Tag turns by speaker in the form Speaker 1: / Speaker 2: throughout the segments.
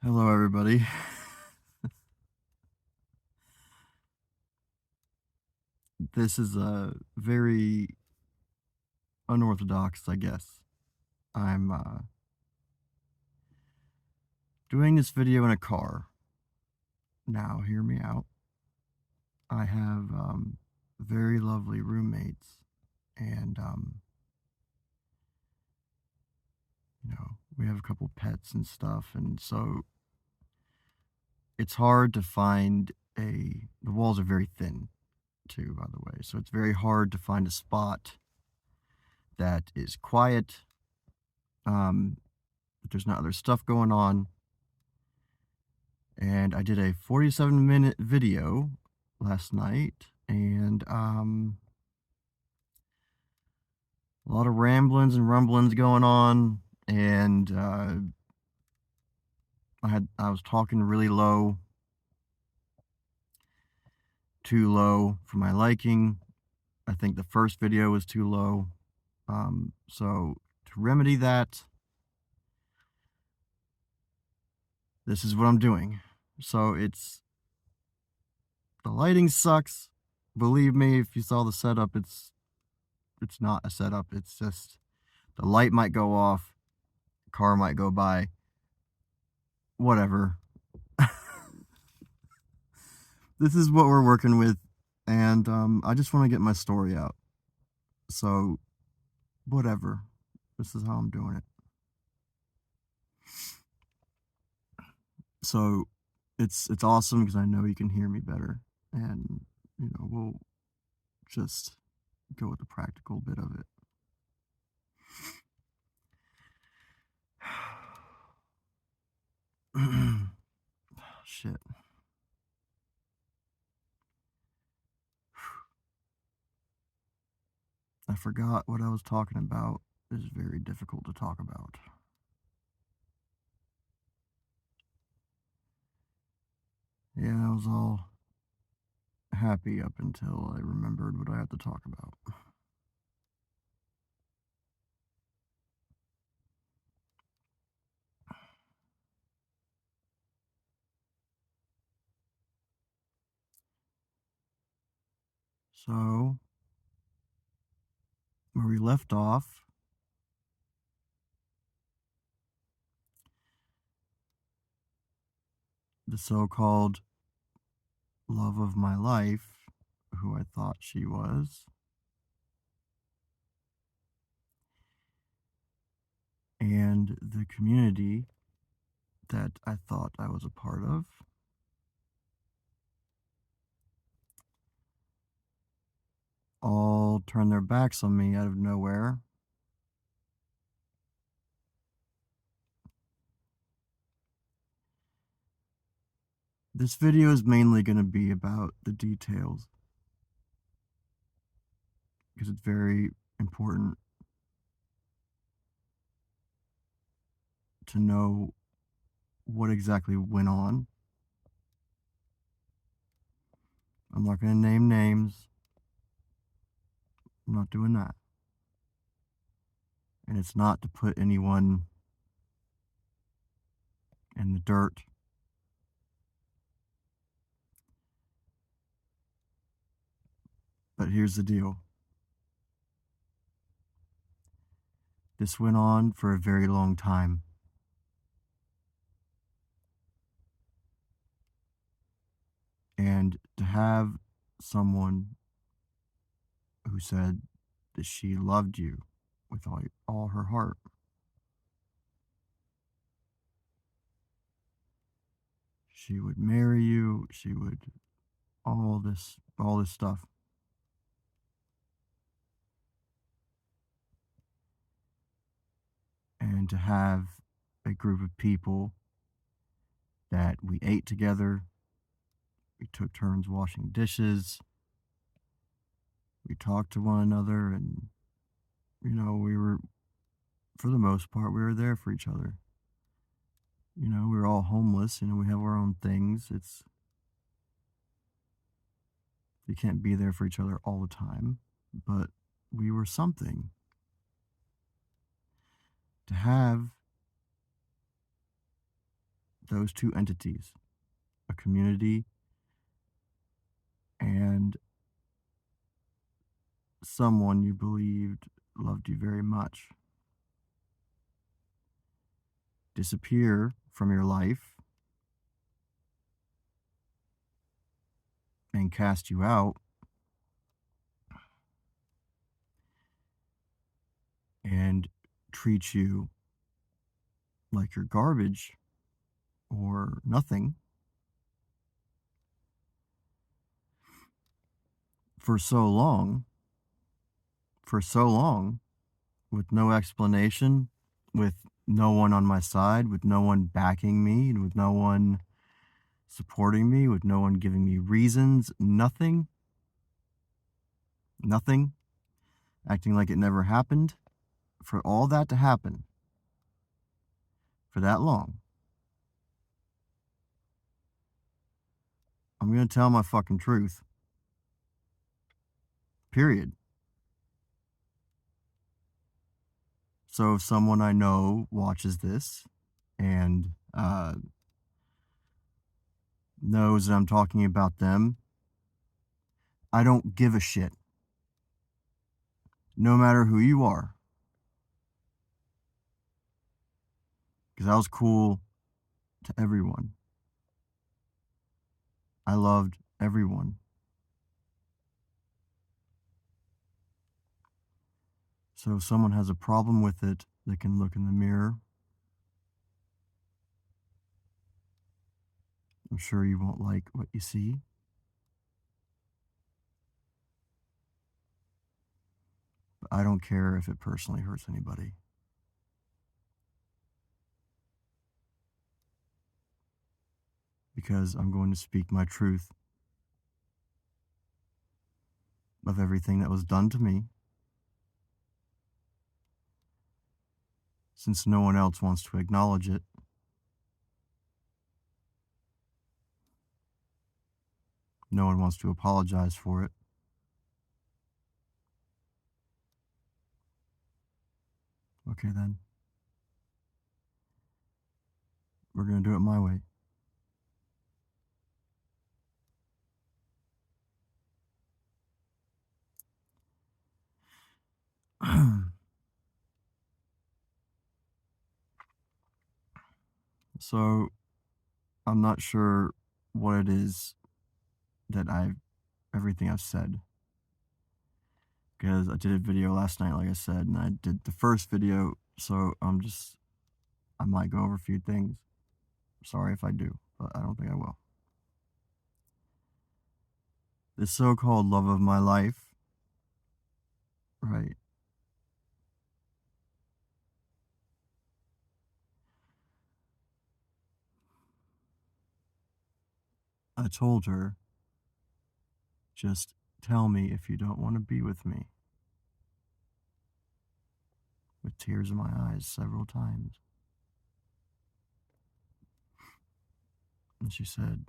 Speaker 1: Hello, everybody. This is very unorthodox, I guess. I'm doing this video in a car. Now, hear me out. I have very lovely roommates, and we have a couple pets and stuff, and so it's hard to find the walls are very thin, too, by the way, so it's very hard to find a spot that is quiet, but there's not other stuff going on. And I did a 47-minute video last night, and a lot of ramblings and rumblings going on, and I was talking really low, too low for my liking. I think the first video was too low. So to remedy that, this is what I'm doing. So the lighting sucks. Believe me, if you saw the setup, it's not a setup. It's just the light might go off, car might go by, whatever. This is what we're working with, and I just want to get my story out. So, whatever. This is how I'm doing it. So, it's awesome because I know you can hear me better, and we'll just go with the practical bit of it. Shit. I forgot what I was talking about. It's very difficult to talk about. Yeah, I was all happy up until I remembered what I had to talk about. So, where we left off, the so-called love of my life, who I thought she was, and the community that I thought I was a part of, all turned their backs on me out of nowhere. This video is mainly going to be about the details, because it's very important to know what exactly went on. I'm not going to name names. I'm not doing that. And it's not to put anyone in the dirt. But here's the deal. This went on for a very long time. And to have someone who said that she loved you with all her heart, she would marry you, she would all this stuff. And to have a group of people that we ate together, we took turns washing dishes, we talked to one another, and we were, for the most part, we were there for each other. We were all homeless, we have our own things. You can't be there for each other all the time, but we were something. those two entities, a community and someone you believed loved you very much, disappear from your life and cast you out and treat you like you're garbage or nothing for so long, with no explanation, with no one on my side, with no one backing me, with no one supporting me, with no one giving me reasons, nothing, acting like it never happened, for all that to happen for that long. I'm going to tell my fucking truth. Period. So if someone I know watches this and knows that I'm talking about them, I don't give a shit. No matter who you are. Because I was cool to everyone. I loved everyone. So if someone has a problem with it, they can look in the mirror. I'm sure you won't like what you see. But I don't care if it personally hurts anybody. Because I'm going to speak my truth of everything that was done to me. Since no one else wants to acknowledge it. No one wants to apologize for it. Okay then. We're going to do it my way. So, I'm not sure what it is that everything I've said. Because I did a video last night, like I said, and I did the first video, so I might go over a few things. Sorry if I do, but I don't think I will. This so-called love of my life, right? I told her, just tell me if you don't want to be with me. With tears in my eyes several times. And she said,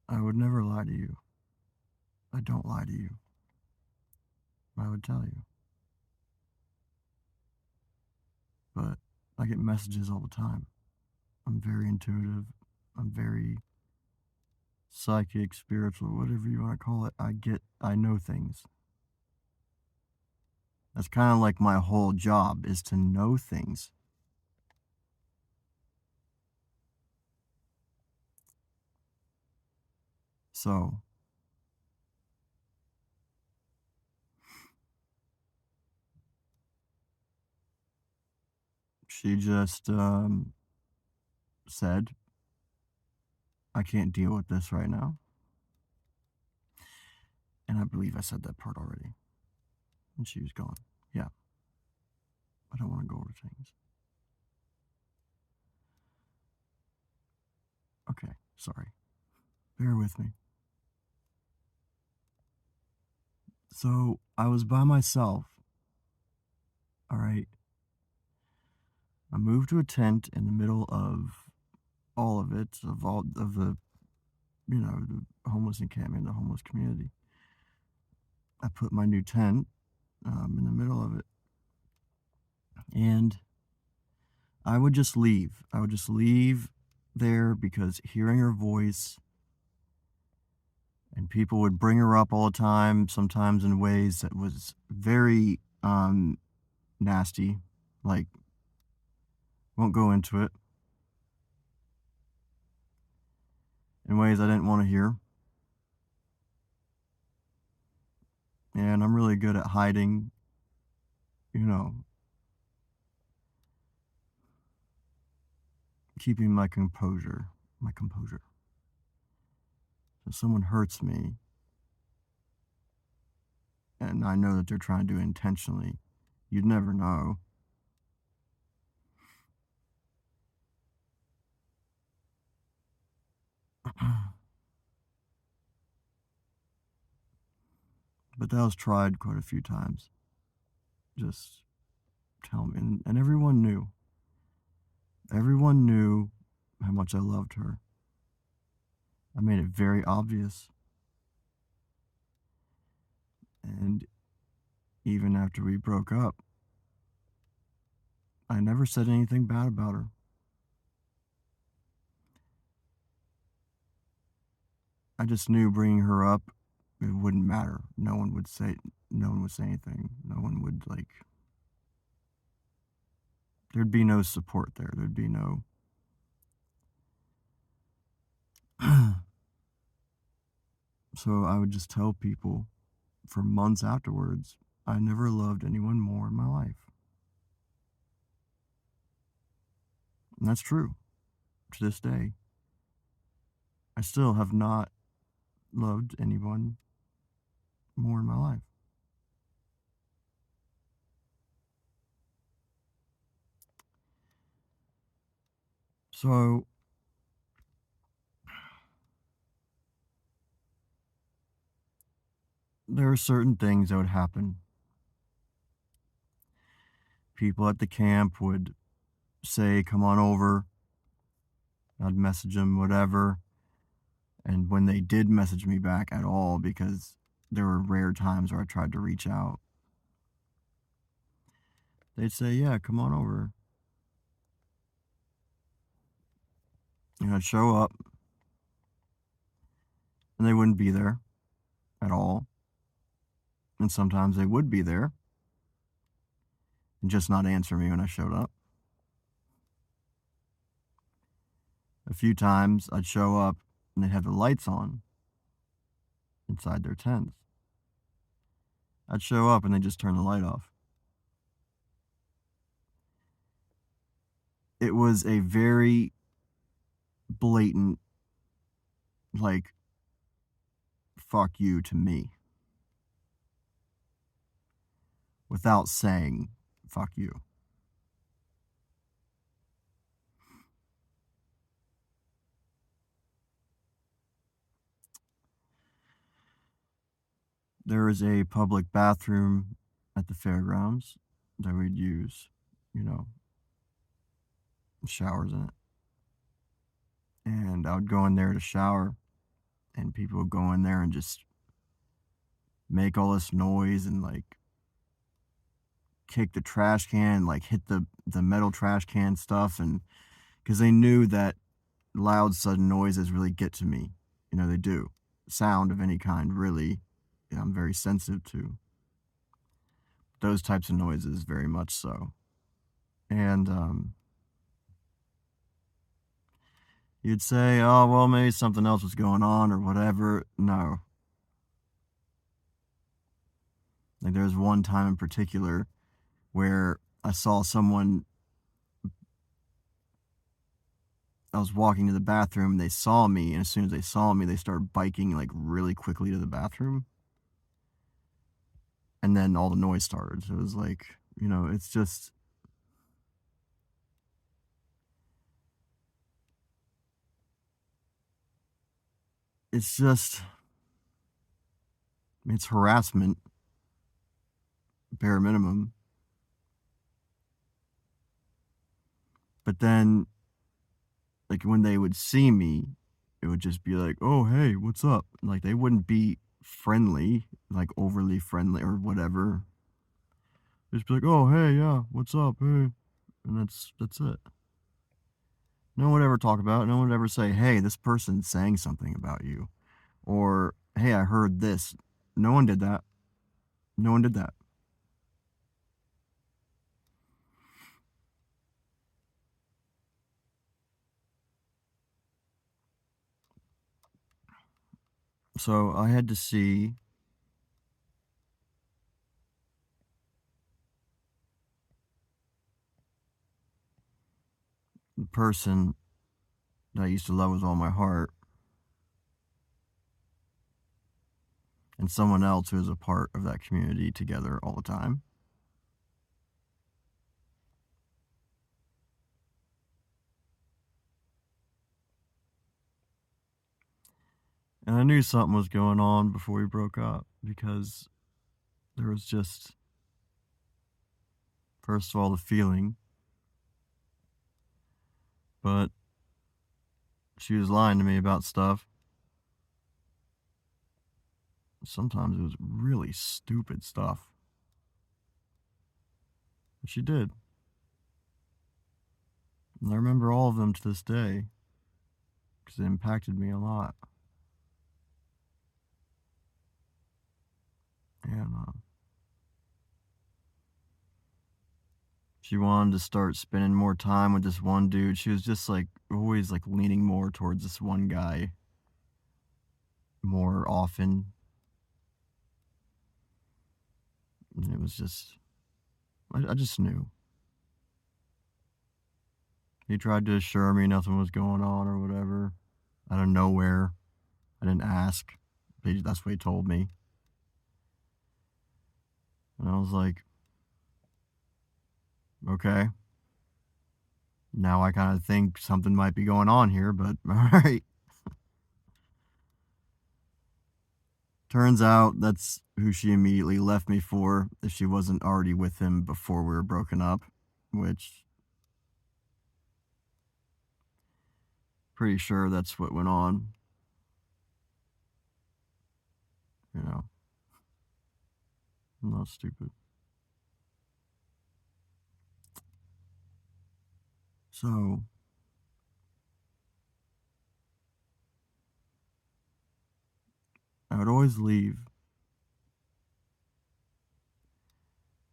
Speaker 1: I would never lie to you. I don't lie to you. I would tell you. But I get messages all the time. I'm very intuitive. I'm very psychic, spiritual, whatever you want to call it. I know things. That's kind of like my whole job, is to know things. So, she just said, I can't deal with this right now. And I believe I said that part already. And she was gone. Yeah. I don't want to go over things. Okay, sorry. Bear with me. So, I was by myself. All right. I moved to a tent in the middle of all of it, of all of the, the homeless encampment, the homeless community. I put my new tent in the middle of it. And I would just leave. I would just leave there because hearing her voice, and people would bring her up all the time, sometimes in ways that was very nasty, like, won't go into it, in ways I didn't want to hear. And I'm really good at hiding, you know, keeping my composure. My composure. If someone hurts me, and I know that they're trying to do it intentionally, you'd never know. But that was tried quite a few times. Just tell me. And everyone knew. Everyone knew how much I loved her. I made it very obvious. And even after we broke up, I never said anything bad about her. I just knew bringing her up, it wouldn't matter. No one would say anything. No one would, like, there'd be no support there. There'd be no. So I would just tell people for months afterwards, I never loved anyone more in my life. And that's true to this day. I still have not loved anyone more in my life. So there are certain things that would happen. People at the camp would say, come on over. I'd message them, whatever. And when they did message me back at all, because there were rare times where I tried to reach out, they'd say, yeah, come on over. And I'd show up, and they wouldn't be there at all. And sometimes they would be there and just not answer me when I showed up. A few times I'd show up and they'd have the lights on inside their tents. I'd show up and they'd just turn the light off. It was a very blatant, like, fuck you to me, without saying fuck you. There is a public bathroom at the fairgrounds that we'd use, showers in it. And I would go in there to shower, and people would go in there and just make all this noise and, like, kick the trash can, like, hit the metal trash can stuff, and because they knew that loud, sudden noises really get to me. They do. Sound of any kind, really, I'm very sensitive to. Those types of noises, very much so. And you'd say, oh, well, maybe something else was going on or whatever. No. Like, there's one time in particular where I saw someone. I was walking to the bathroom, and they saw me, and as soon as they saw me, they started biking, like, really quickly to the bathroom. And then all the noise started. So it was like, it's just. It's just. It's harassment, bare minimum. But then, like, when they would see me, it would just be like, oh, hey, what's up? Like, they wouldn't be friendly, like, overly friendly or whatever. They'd just be like, oh, hey, yeah, what's up, hey? And that's it. No one would ever talk about it. No one would ever say, hey, this person's saying something about you. Or, hey, I heard this. No one did that. No one did that. So I had to see the person that I used to love with all my heart and someone else who is a part of that community together all the time. And I knew something was going on before we broke up because there was just, first of all, the feeling, but she was lying to me about stuff. Sometimes it was really stupid stuff. But she did. And I remember all of them to this day because it impacted me a lot. And she wanted to start spending more time with this one dude. She was just like always like leaning more towards this one guy more often. And it was just, I just knew. He tried to assure me nothing was going on or whatever out of nowhere. I didn't ask. That's what he told me. And I was like, okay. Now I kind of think something might be going on here, but all right. Turns out that's who she immediately left me for if she wasn't already with him before we were broken up, which pretty sure that's what went on. You know, I'm not stupid. So I would always leave,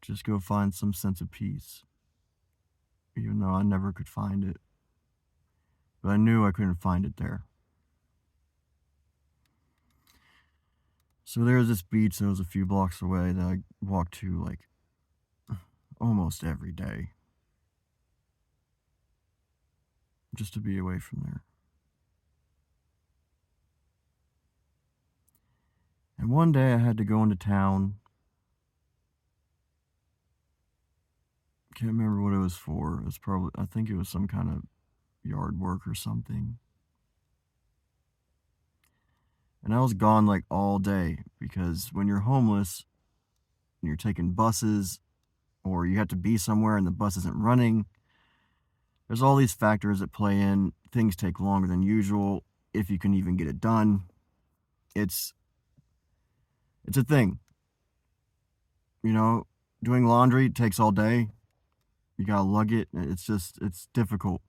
Speaker 1: just go find some sense of peace, even though I never could find it. But I knew I couldn't find it there. So there was this beach that was a few blocks away that I walked to like almost every day just to be away from there. And one day I had to go into town. Can't remember what it was for. It was probably, I think it was some kind of yard work or something. And I was gone like all day because when you're homeless and you're taking buses or you have to be somewhere and the bus isn't running, there's all these factors that play in. Things take longer than usual if you can even get it done. It's a thing. You know, doing laundry takes all day. You gotta lug it. It's difficult.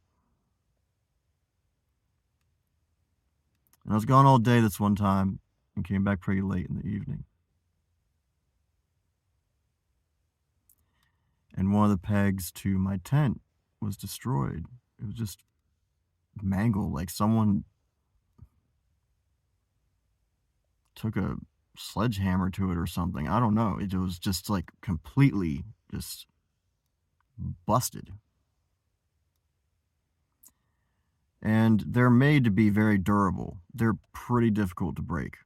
Speaker 1: And I was gone all day this one time and came back pretty late in the evening. And one of the pegs to my tent was destroyed. It was just mangled, like someone took a sledgehammer to it or something. I don't know. It was just like completely just busted. And they're made to be very durable. They're pretty difficult to break.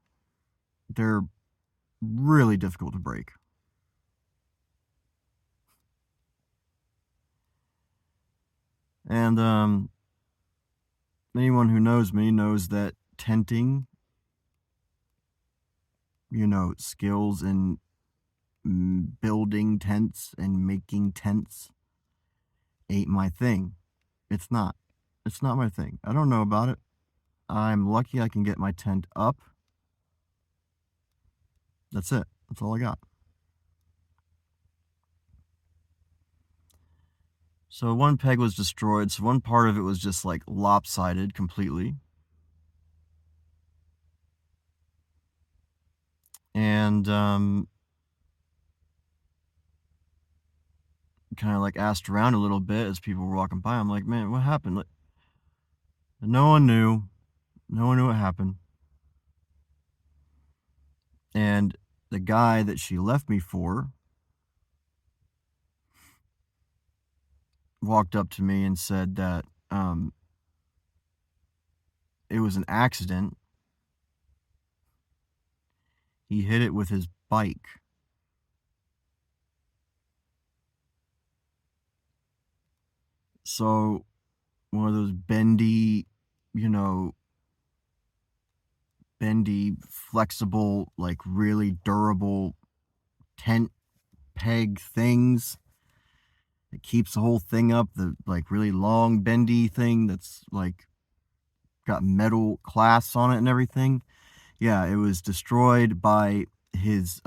Speaker 1: They're really difficult to break. And anyone who knows me knows that tenting, skills in building tents and making tents ain't my thing. It's not. It's not my thing. I don't know about it. I'm lucky I can get my tent up. That's it. That's all I got. So one peg was destroyed, so one part of it was just like lopsided completely. And kind of like asked around a little bit as people were walking by. I'm like, man, what happened? Like, no one knew. No one knew what happened. And the guy that she left me for walked up to me and said that it was an accident. He hit it with his bike. So one of those bendy, flexible, like really durable tent peg things that keeps the whole thing up, the like really long bendy thing that's like got metal clasps on it and everything. Yeah, it was destroyed by his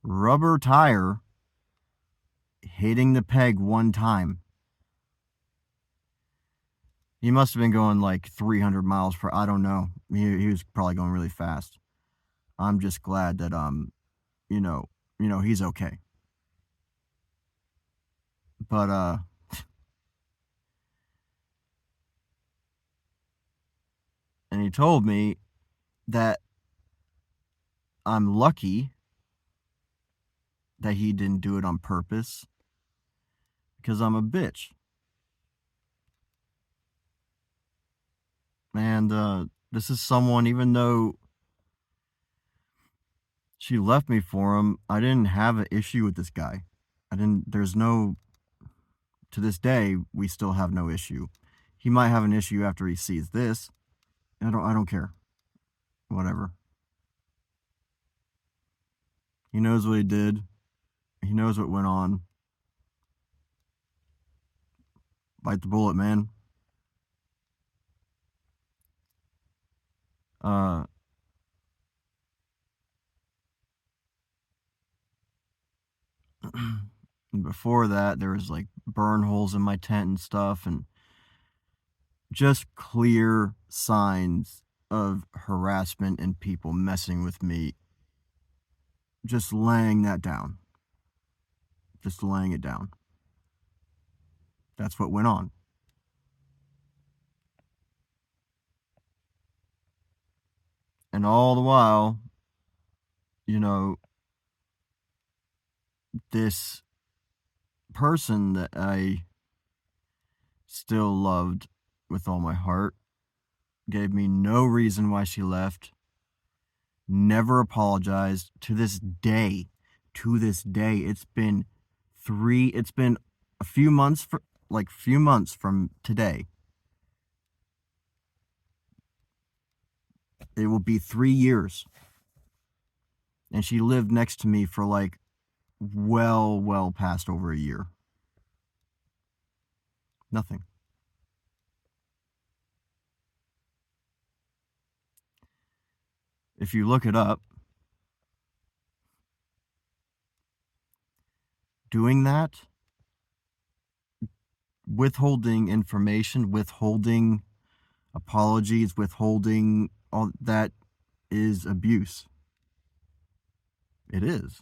Speaker 1: rubber tire hitting the peg one time. He must have been going like 300 miles per. I don't know. He was probably going really fast. I'm just glad that you know, he's okay. But and he told me that I'm lucky that he didn't do it on purpose because I'm a bitch. And this is someone, even though she left me for him, I didn't have an issue with this guy. There's no, to this day, we still have no issue. He might have an issue after he sees this. I don't care. Whatever. He knows what he did. He knows what went on. Bite the bullet, man. Uh, and before that, there was like burn holes in my tent and stuff, and just clear signs of harassment and people messing with me. Just laying that down. Just laying it down. That's what went on. And all the while, you know, this person that I still loved with all my heart gave me no reason why she left, never apologized to this day. It's been a few months from today. It will be 3 years. And she lived next to me for like well past over a year. Nothing. If you look it up, doing that, withholding information, withholding apologies, withholding all that is abuse. It is.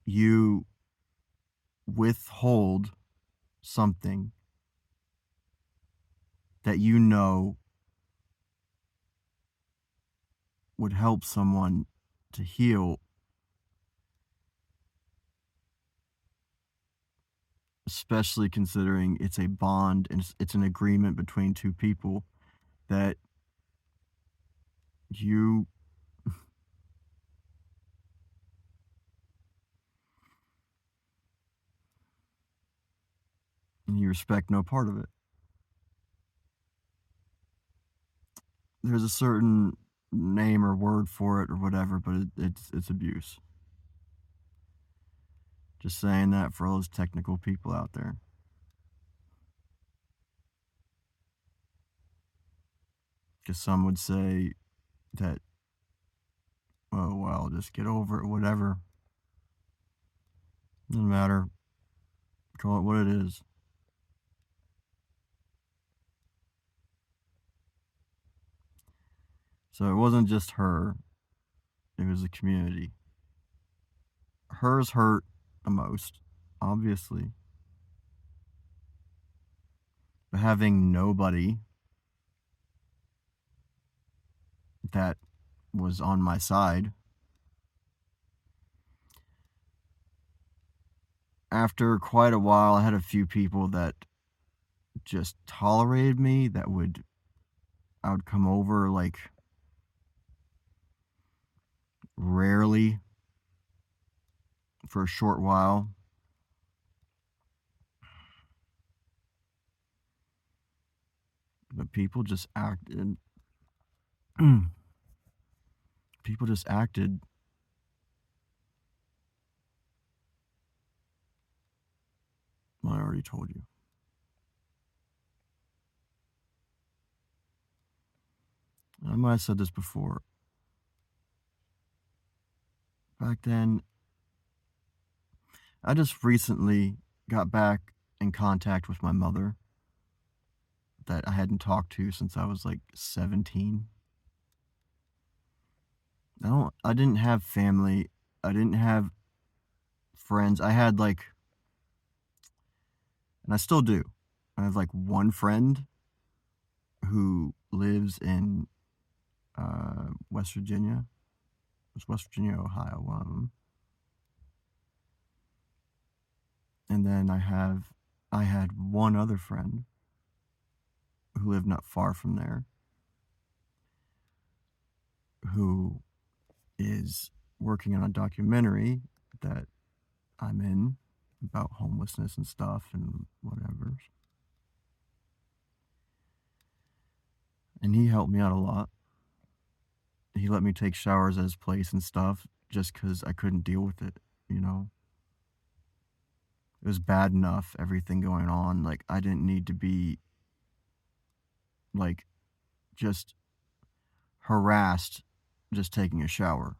Speaker 1: You withhold something that you know would help someone to heal, especially considering it's a bond and it's an agreement between two people that you respect no part of it. There's a certain name or word for it or whatever, but it's abuse. Just saying that for all those technical people out there. Because some would say that, oh, well, just get over it, whatever. Doesn't matter. Call it what it is. So it wasn't just her, it was the community. Hers hurt the most, obviously. But having nobody that was on my side, after quite a while, I had a few people that just tolerated me that I would come over like rarely for a short while. But people just acted. Well, I already told you. I might have said this before. Back then, I just recently got back in contact with my mother that I hadn't talked to since I was like 17. I didn't have family. I didn't have friends. I had like, and I still do. I have like one friend who lives in West Virginia. It's West Virginia, Ohio, one of them. And then I had one other friend who lived not far from there, who is working on a documentary that I'm in about homelessness and stuff and whatever. And he helped me out a lot. He let me take showers at his place and stuff just because I couldn't deal with it, you know? It was bad enough, everything going on. Like, I didn't need to be, like, just harassed just taking a shower.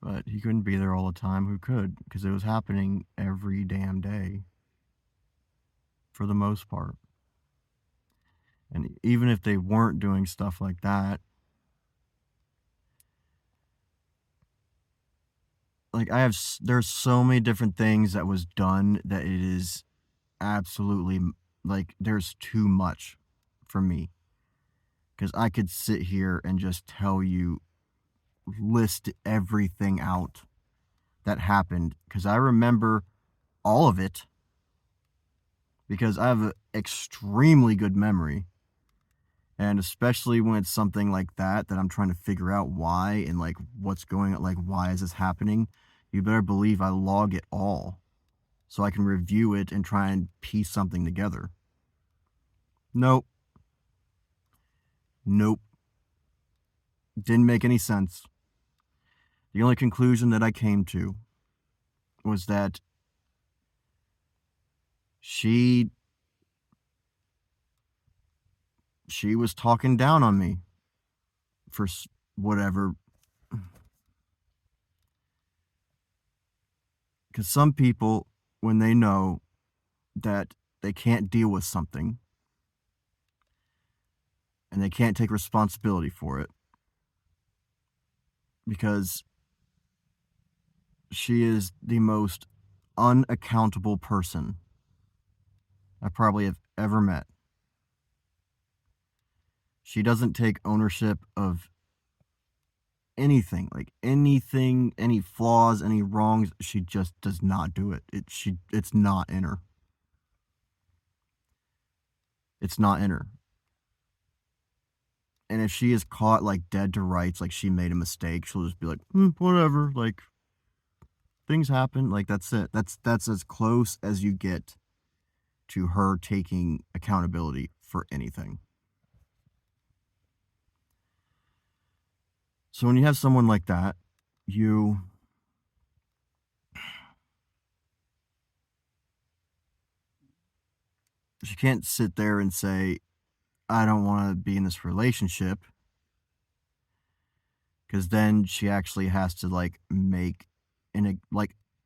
Speaker 1: But he couldn't be there all the time. Who could? Because it was happening every damn day for the most part. And even if they weren't doing stuff like that, like there's so many different things that was done that it is absolutely like there's too much for me because I could sit here and just tell you, list everything out that happened because I remember all of it because I have an extremely good memory. And especially when it's something like that I'm trying to figure out why and like what's going on, like why is this happening? You better believe I log it all so I can review it and try and piece something together. Nope. Nope. Didn't make any sense. The only conclusion that I came to was that she was talking down on me for whatever. Because some people, when they know that they can't deal with something and they can't take responsibility for it, because she is the most unaccountable person I probably have ever met. She doesn't take ownership of anything, like anything, any flaws, any wrongs. She just does not do it. It's not in her. It's not in her. And if she is caught like dead to rights, like she made a mistake, she'll just be like, whatever. Like things happen. Like that's it. That's as close as you get to her taking accountability for anything. So when you have someone like that, you can't sit there and say, I don't want to be in this relationship, because then she actually has to like make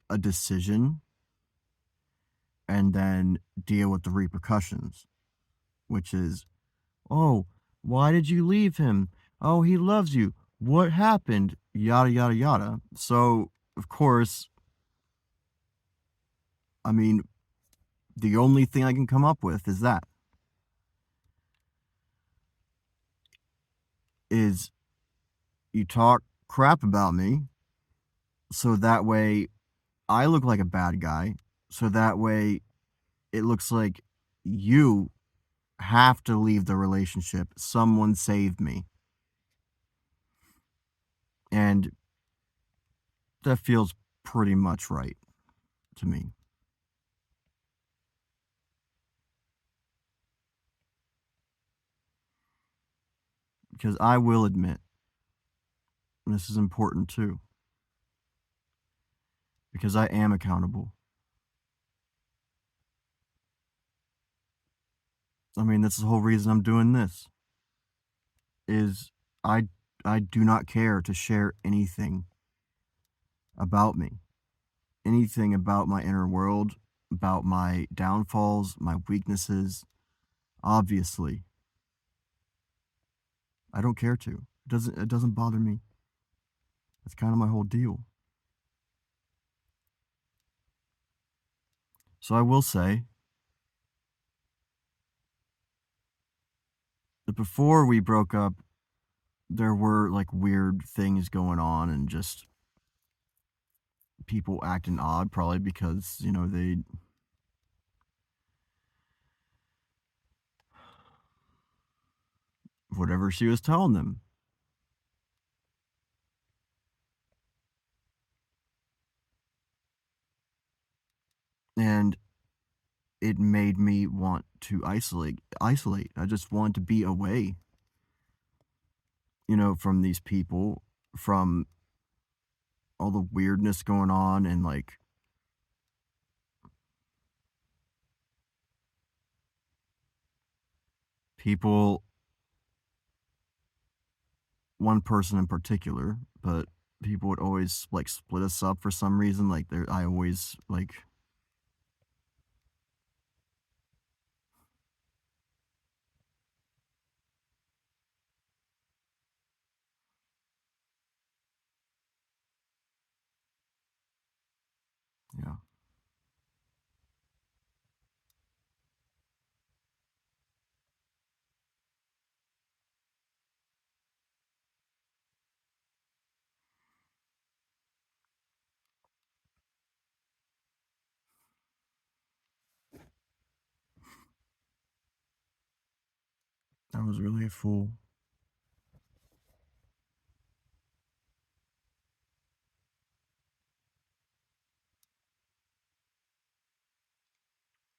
Speaker 1: a decision and then deal with the repercussions, which is, oh, why did you leave him? Oh, he loves you. What happened? Yada yada yada. So of course, I mean, the only thing I can come up with is you talk crap about me, so that way I look like a bad guy, so that way it looks like you have to leave the relationship. Someone saved me. And that feels pretty much right to me. Because I will admit, and this is important too, because I am accountable. I mean, that's the whole reason I'm doing this. Is I I do not care to share anything about me. Anything about my inner world, about my downfalls, my weaknesses. Obviously, I don't care to. It doesn't bother me. That's kind of my whole deal. So I will say that before we broke up, there were like weird things going on and just people acting odd, probably because, they whatever she was telling them. And it made me want to isolate. I just wanted to be away, from these people, from all the weirdness going on and like people, one person in particular, but people would always like split us up for some reason. Like I always like, yeah, I was really a fool.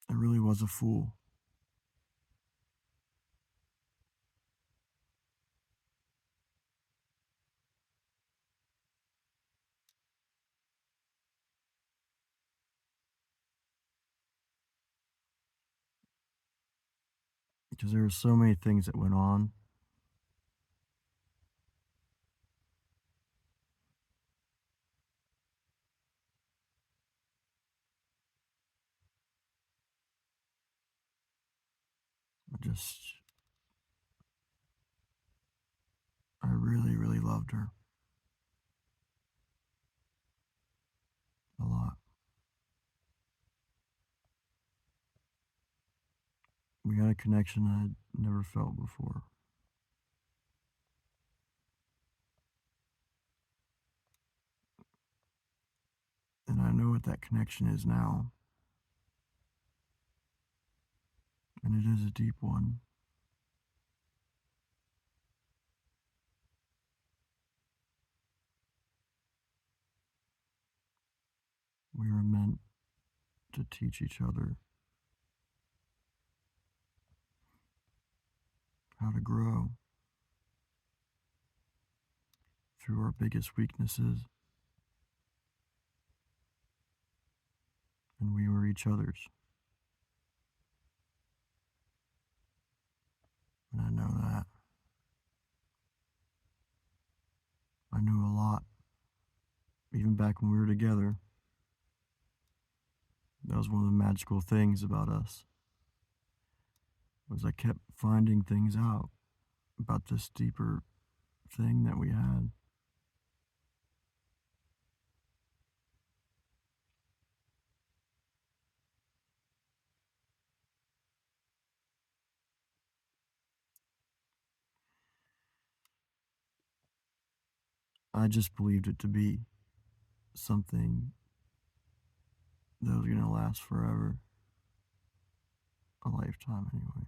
Speaker 1: I really was a fool. Because there were so many things that went on. I just, I really, really loved her a lot. We had a connection I'd never felt before. And I know what that connection is now. And it is a deep one. We were meant to teach each other how to grow through our biggest weaknesses. And we were each other's. even back when we were together. That was one of the magical things about us, was I kept finding things out about this deeper thing that we had. I just believed it to be something that was going to last forever, a lifetime anyway.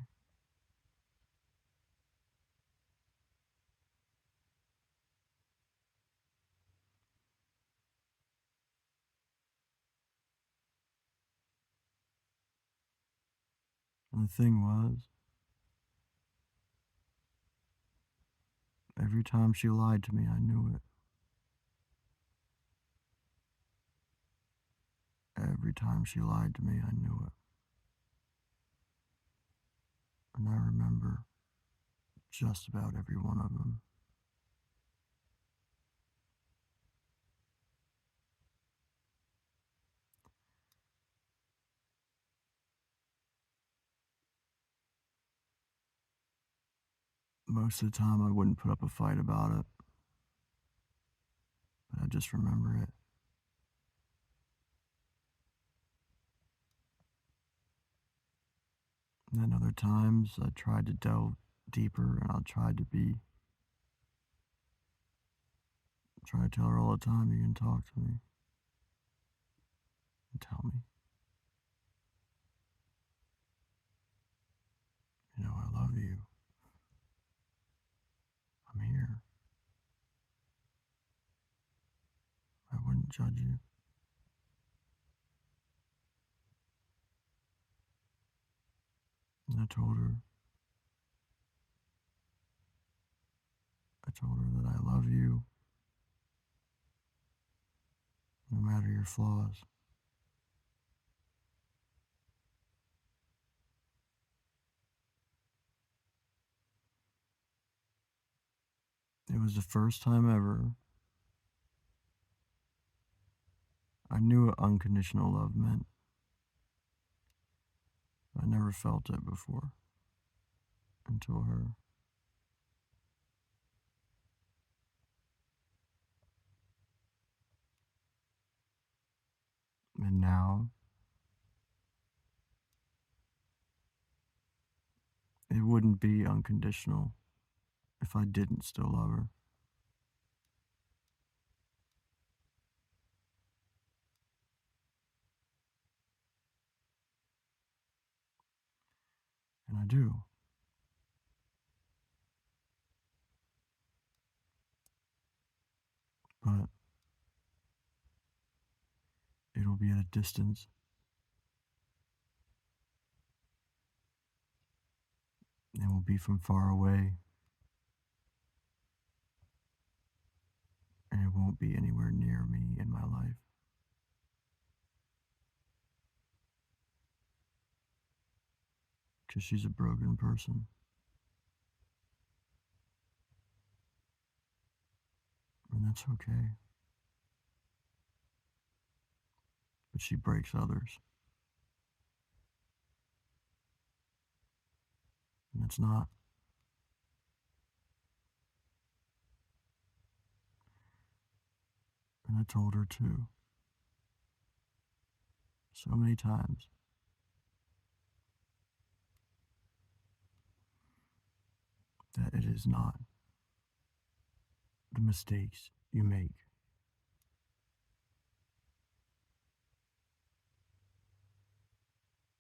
Speaker 1: And the thing was, every time she lied to me, I knew it. Every time she lied to me, I knew it. And I remember just about every one of them. Most of the time, I wouldn't put up a fight about it, but I just remember it. And then other times, I tried to delve deeper, and I try to tell her all the time, you can talk to me and tell me, I love you. I'm here. I wouldn't judge you. And I told her that I love you, no matter your flaws. It was the first time ever I knew what unconditional love meant. I never felt it before until her. And now, it wouldn't be unconditional if I didn't still love her. And I do. But it'll be at a distance. It will be from far away. And it won't be anywhere near me in my life. Because she's a broken person. And that's okay. But she breaks others. And it's not. And I told her too. So many times. That it is not the mistakes you make.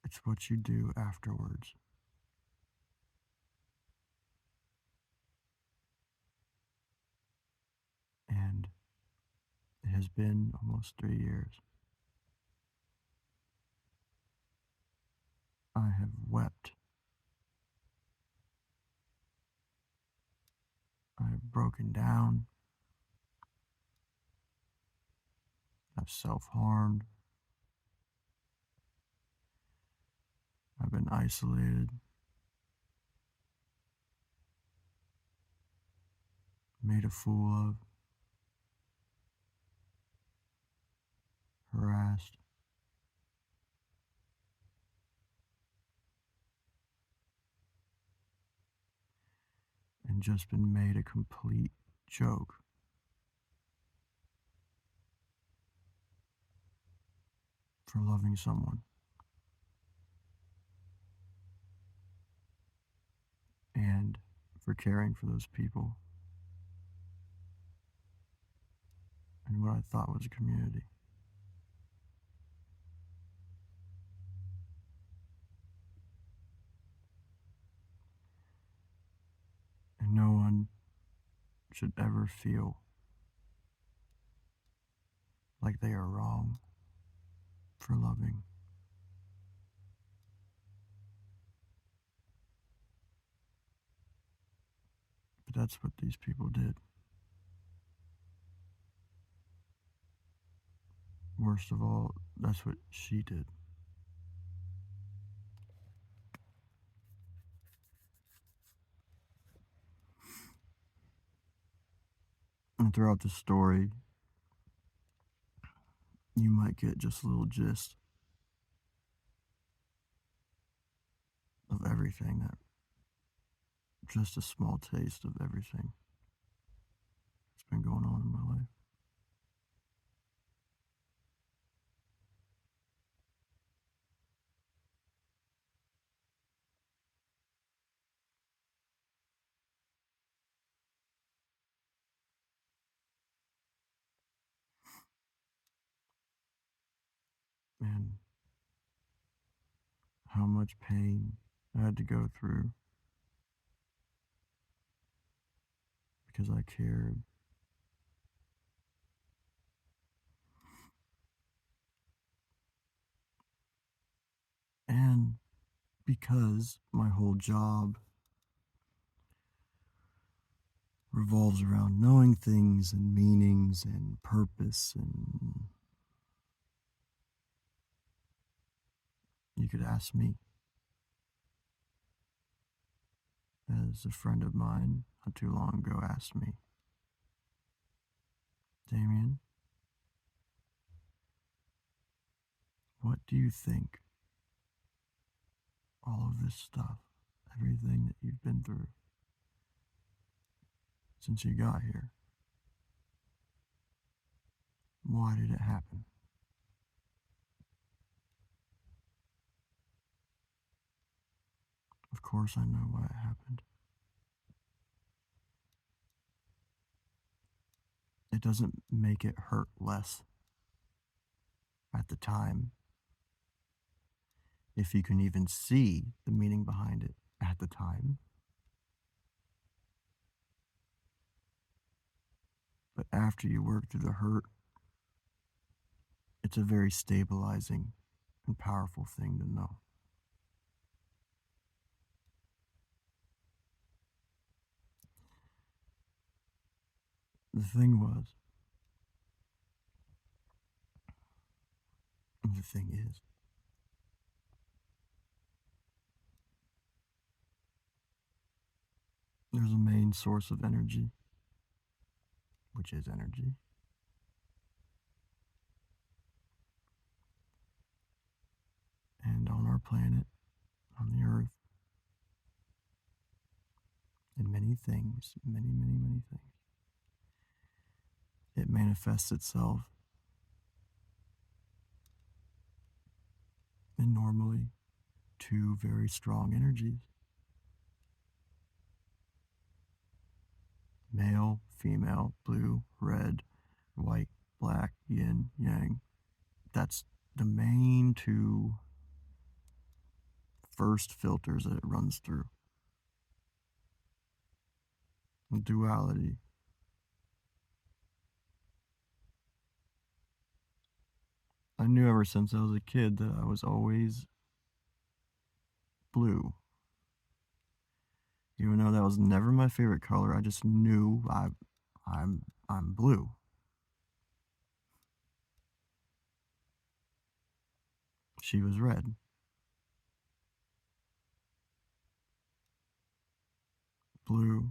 Speaker 1: It's what you do afterwards. And it has been almost 3 years. I have wept. I have broken down. I've self-harmed. I've been isolated. Made a fool of. past. And just been made a complete joke. For loving someone. And for caring for those people. And what I thought was a community. And no one should ever feel like they are wrong for loving. But that's what these people did. Worst of all, that's what she did. And throughout the story, you might get just a little gist of everything, that just a small taste of everything that's been going on in my life. And how much pain I had to go through because I cared. And because my whole job revolves around knowing things and meanings and purpose, and you could ask me, as a friend of mine not too long ago asked me, Damien, what do you think all of this stuff, everything that you've been through since you got here, why did it happen? Of course I know why it happened. It doesn't make it hurt less at the time if you can even see the meaning behind it at the time. But after you work through the hurt, it's a very stabilizing and powerful thing to know. The thing was, and the thing is, there's a main source of energy, which is energy. And on our planet, on the earth, in many things, many things, it manifests itself in normally two very strong energies. Male, female, blue, red, white, black, yin, yang. That's the main two first filters that it runs through. Duality. I knew ever since I was a kid that I was always blue. Even though that was never my favorite color, I just knew I'm blue. She was red. Blue.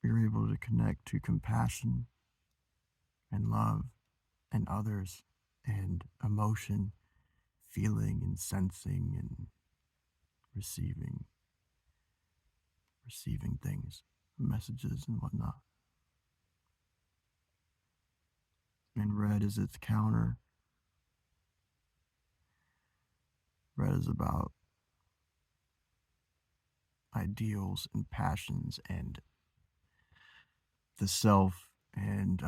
Speaker 1: You're able to connect to compassion and love and others and emotion, feeling and sensing and receiving things, messages and whatnot. And red is its counter. Red is about ideals and passions and the self and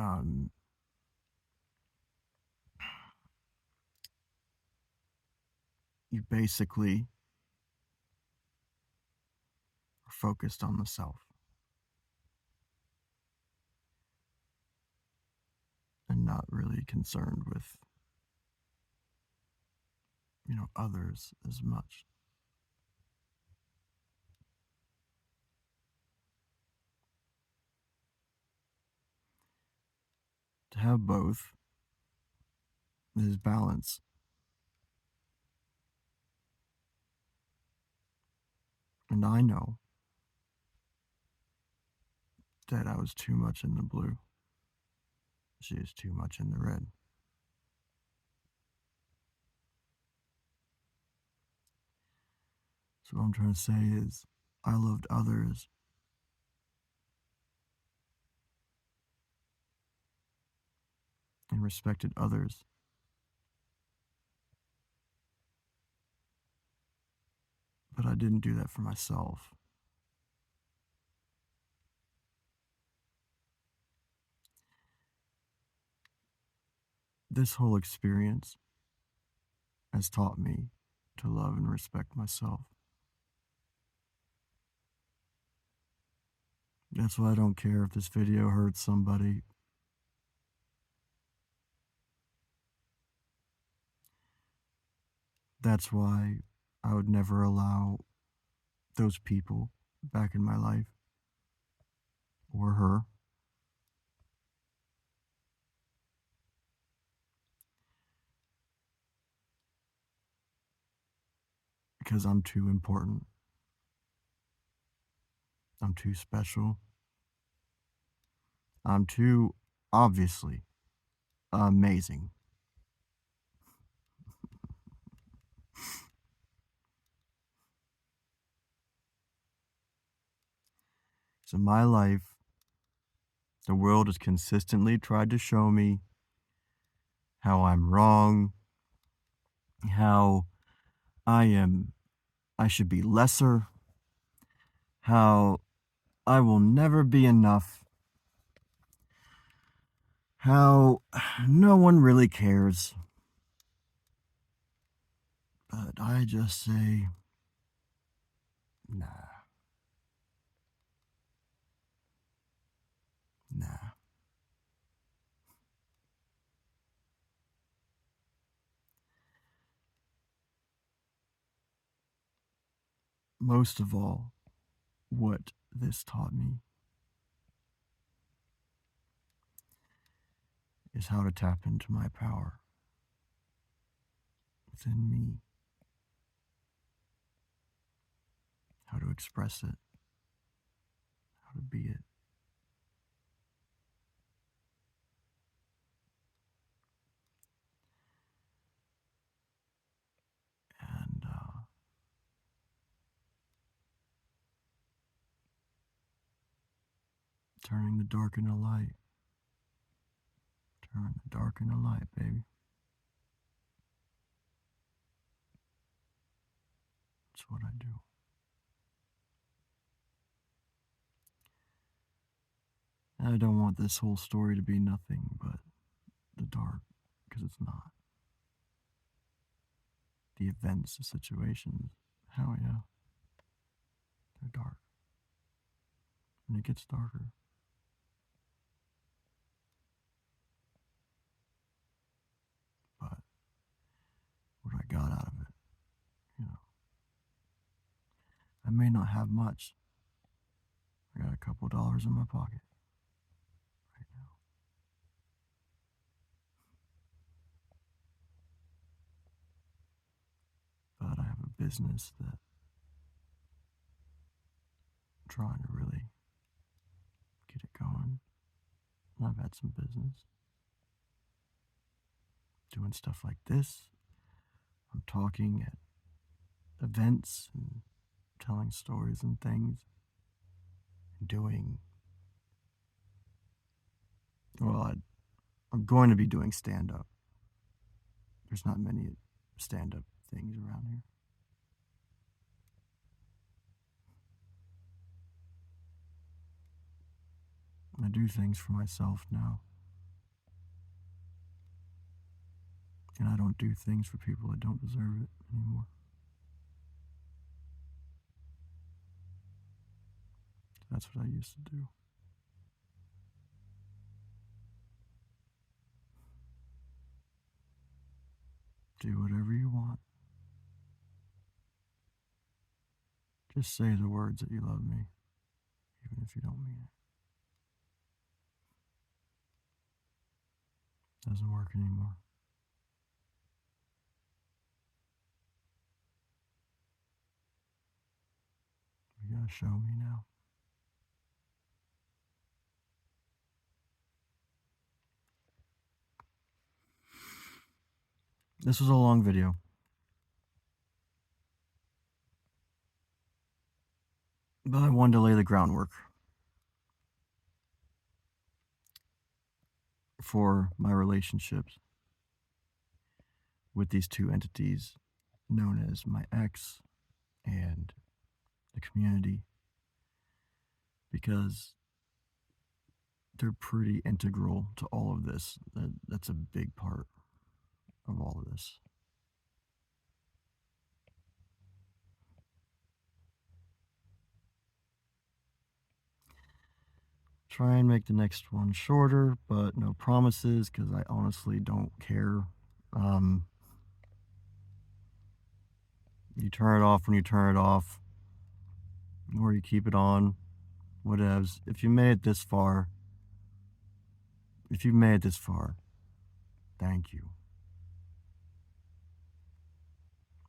Speaker 1: you basically are focused on the self and not really concerned with, others as much. To have both is balance. And I know that I was too much in the blue. She is too much in the red. So what I'm trying to say is I loved others and respected others. But I didn't do that for myself. This whole experience has taught me to love and respect myself. That's why I don't care if this video hurts somebody. That's why I would never allow those people back in my life or her. Because I'm too important. I'm too special. I'm too obviously amazing. So my life, the world has consistently tried to show me how I'm wrong, how I should be lesser, how I will never be enough, how no one really cares. But I just say, nah, nah. Most of all, what this taught me is how to tap into my power within me, how to express it, how to be it. And turning the dark into light. Turn the dark into light, baby. That's what I do. And I don't want this whole story to be nothing but the dark, because it's not. The events, the situations, hell yeah, they're dark. And it gets darker. But what I got out of it, I may not have much. I got a couple dollars in my pocket right now. But I have a business that I'm trying to really get it going. And I've had some business. doing stuff like this. I'm talking at events and telling stories and things. And I'm going to be doing stand-up. There's not many stand-up things around here. I do things for myself now. And I don't do things for people that don't deserve it anymore. That's what I used to do. Do whatever you want. Just say the words that you love me, even if you don't mean it. Doesn't work anymore. You gotta show me now. This was a long video. But I wanted to lay the groundwork for my relationships with these two entities known as my ex and the community, because they're pretty integral to all of this. That's a big part of all of this. Try and make the next one shorter, but no promises, because I honestly don't care. You turn it off when you turn it off, or you keep it on, whatevs. If you made it this far, thank you.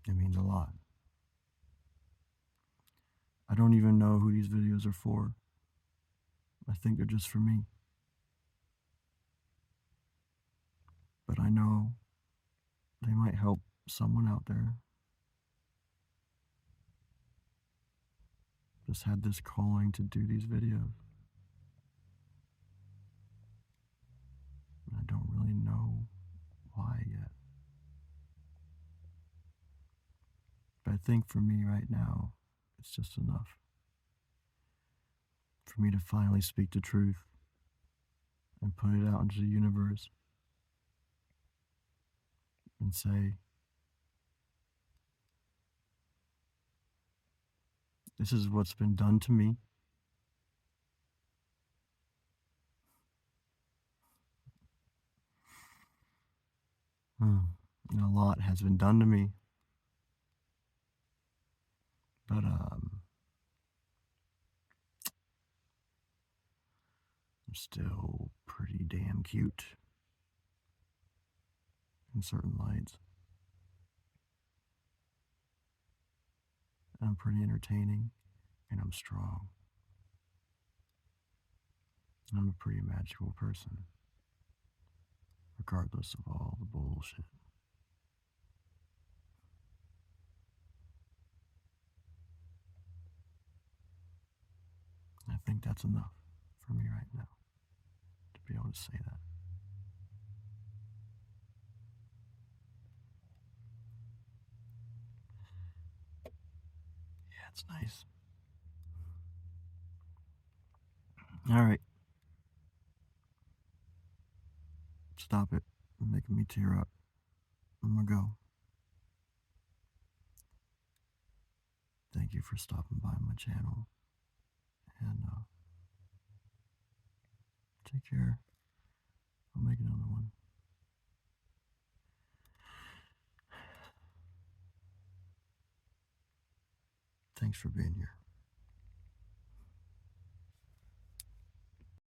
Speaker 1: It means a lot. I don't even know who these videos are for. I think they're just for me. But I know they might help someone out there. Just had this calling to do these videos. And I don't really know why yet. But I think for me right now, it's just enough for me to finally speak the truth and put it out into the universe and say, this is what's been done to me. And a lot has been done to me. But I'm still pretty damn cute in certain lights. And I'm pretty entertaining, and I'm strong. And I'm a pretty magical person, regardless of all the bullshit. I think that's enough for me right now to be able to say that. Yeah, it's nice. All right. Stop it. You're making me tear up. I'm gonna go. Thank you for stopping by my channel. And take care. I'll make another one. Thanks for being here.